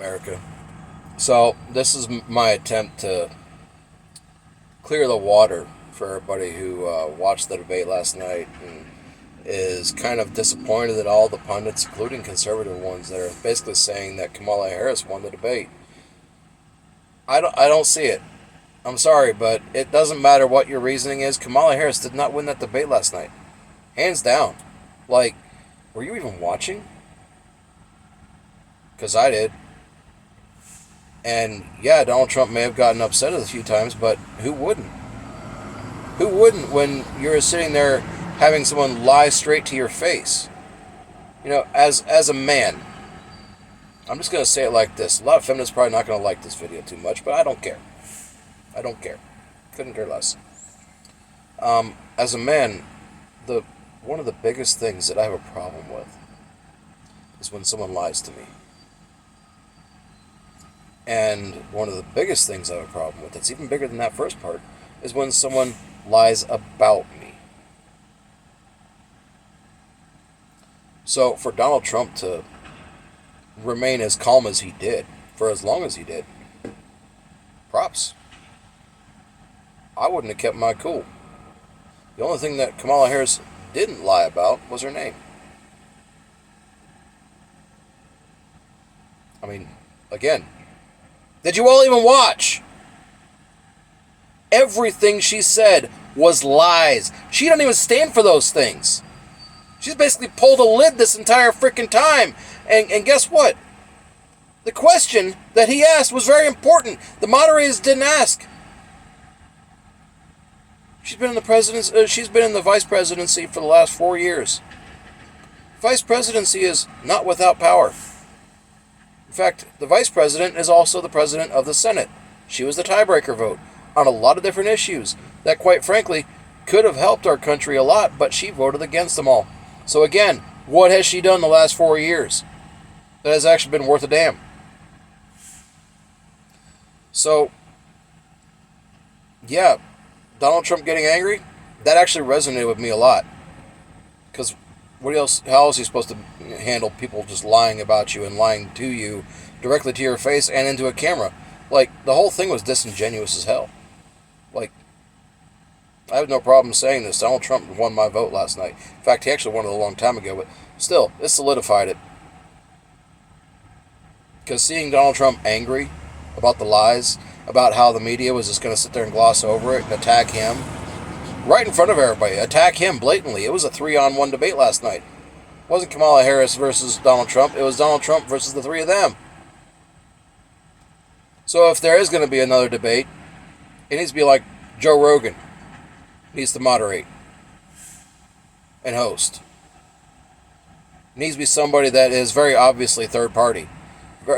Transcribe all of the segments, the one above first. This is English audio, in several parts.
America. So this is my attempt to clear the water for everybody who watched the debate last night and is kind of disappointed that all the pundits, including conservative ones, that are basically saying that Kamala Harris won the debate. I don't see it. I'm sorry, but it doesn't matter what your reasoning is. Kamala Harris did not win that debate last night. Hands down. Like, were you even watching? Because I did. And yeah, Donald Trump may have gotten upset a few times, but who wouldn't? Who wouldn't when you're sitting there having someone lie straight to your face? You know, as a man, I'm just going to say it like this. A lot of feminists are probably not going to like this video too much, but I don't care. I don't care. Couldn't care less. As a man, the one of the biggest things that I have a problem with is when someone lies to me. And one of the biggest things I have a problem with, that's even bigger than that first part, is when someone lies about me. So for Donald Trump to remain as calm as he did, for as long as he did, props. I wouldn't have kept my cool. The only thing that Kamala Harris didn't lie about was her name. I mean, again, did you all even watch? Everything she said was lies. She don't even stand for those things. She's basically pulled a lid this entire freaking time. And guess what? The question that he asked was very important. The moderators didn't ask. She's been in the vice presidency for the last 4 years. Vice presidency is not without power. In fact, the vice president is also the president of the Senate. She was the tiebreaker vote on a lot of different issues that, quite frankly, could have helped our country a lot, but she voted against them all. So again, what has she done the last 4 years that has actually been worth a damn? So, yeah, Donald Trump getting angry, that actually resonated with me a lot. Because how else are you supposed to handle people just lying about you and lying to you directly to your face and into a camera? Like, the whole thing was disingenuous as hell. Like, I have no problem saying this. Donald Trump won my vote last night. In fact, he actually won it a long time ago, but still, it solidified it. Because seeing Donald Trump angry about the lies, about how the media was just going to sit there and gloss over it and attack him, right in front of everybody, attack him blatantly. It was a 3-on-1 debate last night. It wasn't Kamala Harris versus Donald Trump. It was Donald Trump versus the three of them. So if there is going to be another debate, it needs to be like Joe Rogan. Needs to moderate and host. It needs to be somebody that is very obviously third party.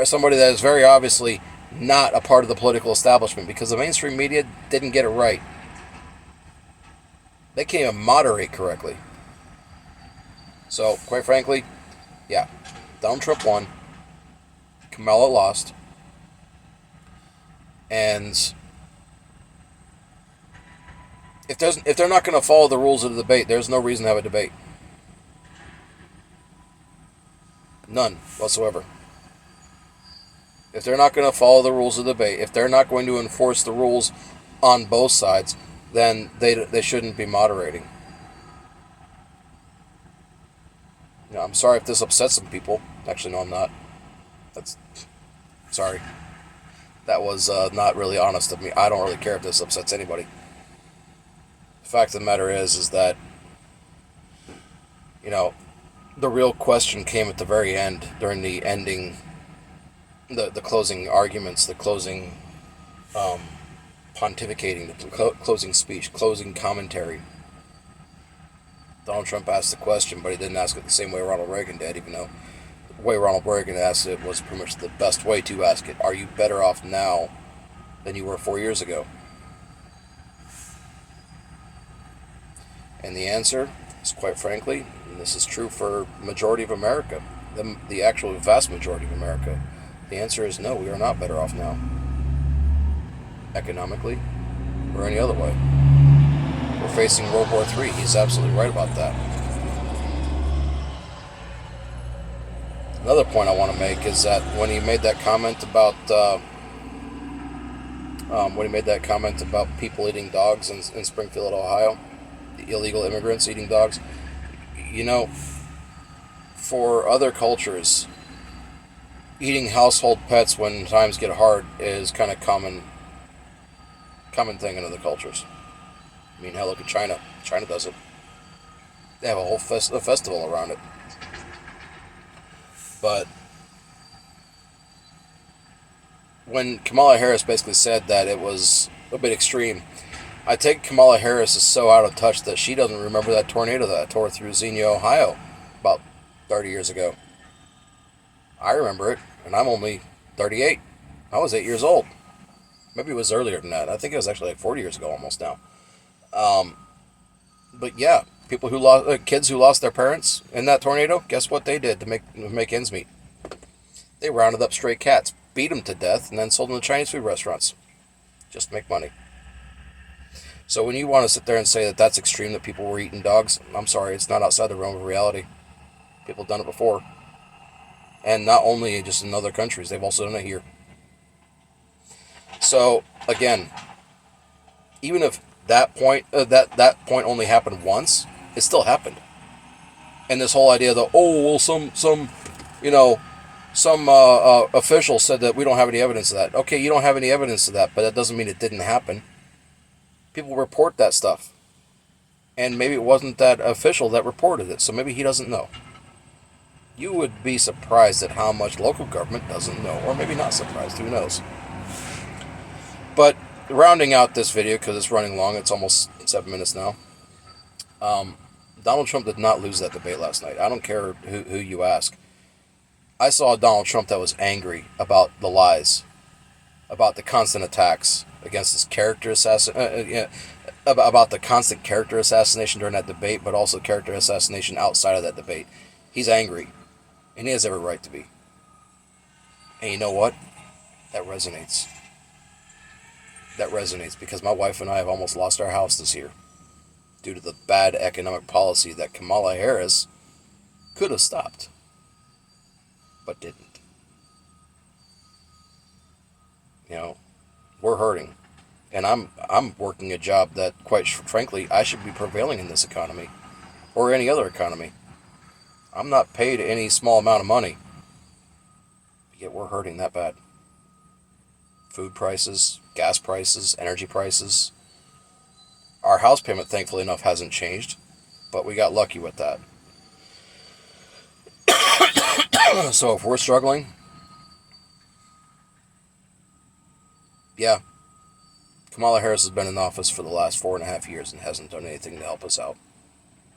Somebody that is very obviously not a part of the political establishment, because the mainstream media didn't get it right. They can't even moderate correctly. So, quite frankly, yeah, Donald Trump won. Kamala lost. And if they're not going to follow the rules of the debate, there's no reason to have a debate. None whatsoever. If they're not going to follow the rules of the debate, if they're not going to enforce the rules on both sides, then they shouldn't be moderating. You know, I'm sorry if this upsets some people. Actually, no, I'm not. Sorry. That was not really honest of me. I don't really care if this upsets anybody. The fact of the matter is that, you know, the real question came at the very end, during the ending, the closing arguments, the closing pontificating, the closing speech, closing commentary. Donald Trump asked the question, but he didn't ask it the same way Ronald Reagan did, even though the way Ronald Reagan asked it was pretty much the best way to ask it. Are you better off now than you were 4 years ago? And the answer is, quite frankly, and this is true for majority of America, the actual vast majority of America, the answer is no, we are not better off now. Economically, or any other way. We're facing World War III. He's absolutely right about that. Another point I want to make is that when he made that comment about people eating dogs in Springfield, Ohio, the illegal immigrants eating dogs, you know, for other cultures, eating household pets when times get hard is kind of common thing in other cultures. I mean, hell, look at China. China does it. They have a whole festival around it. But when Kamala Harris basically said that it was a bit extreme, I take Kamala Harris is so out of touch that she doesn't remember that tornado that tore through Xenia, Ohio about 30 years ago. I remember it, and I'm only 38. I was 8 years old. Maybe it was earlier than that. I think it was actually like 40 years ago almost now. But yeah, people who lost, kids who lost their parents in that tornado, guess what they did to make ends meet? They rounded up stray cats, beat them to death, and then sold them to Chinese food restaurants just to make money. So when you want to sit there and say that that's extreme, that people were eating dogs, I'm sorry, it's not outside the realm of reality. People have done it before. And not only just in other countries, they've also done it here. So, again, even if that point only happened once, it still happened. And this whole idea that, some official said that we don't have any evidence of that. Okay, you don't have any evidence of that, but that doesn't mean it didn't happen. People report that stuff. And maybe it wasn't that official that reported it, so maybe he doesn't know. You would be surprised at how much local government doesn't know, or maybe not surprised, who knows. But rounding out this video, because it's running long, it's almost 7 minutes now. Donald Trump did not lose that debate last night. I don't care who you ask. I saw a Donald Trump that was angry about the lies, about the constant attacks against his character about the constant character assassination during that debate, but also character assassination outside of that debate. He's angry, and he has every right to be. And you know what? That resonates. That resonates because my wife and I have almost lost our house this year due to the bad economic policy that Kamala Harris could have stopped, but didn't. You know, we're hurting, and I'm working a job that, quite frankly, I should be prevailing in this economy or any other economy. I'm not paid any small amount of money, yet we're hurting that bad. Food prices, gas prices, energy prices. Our house payment, thankfully enough, hasn't changed, but we got lucky with that. So if we're struggling, yeah, Kamala Harris has been in office for the last 4.5 years and hasn't done anything to help us out.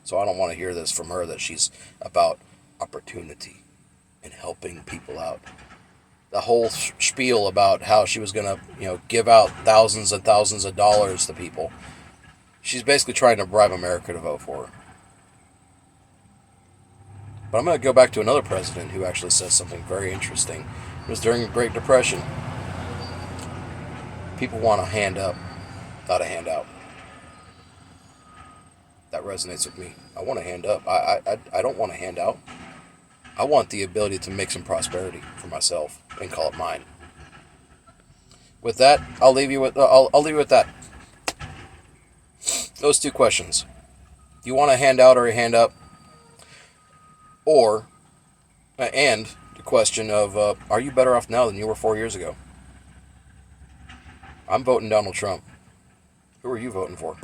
So I don't want to hear this from her that she's about opportunity and helping people out. The whole spiel about how she was going to, give out thousands and thousands of dollars to people. She's basically trying to bribe America to vote for her. But I'm going to go back to another president who actually says something very interesting. It was during the Great Depression. People want a hand up, not a handout. That resonates with me. I want a hand up. I don't want a handout. I want the ability to make some prosperity for myself and call it mine. With that, I'll leave you with that. Those two questions. Do you want a handout or a hand up? Or, and the question of, are you better off now than you were 4 years ago? I'm voting Donald Trump. Who are you voting for?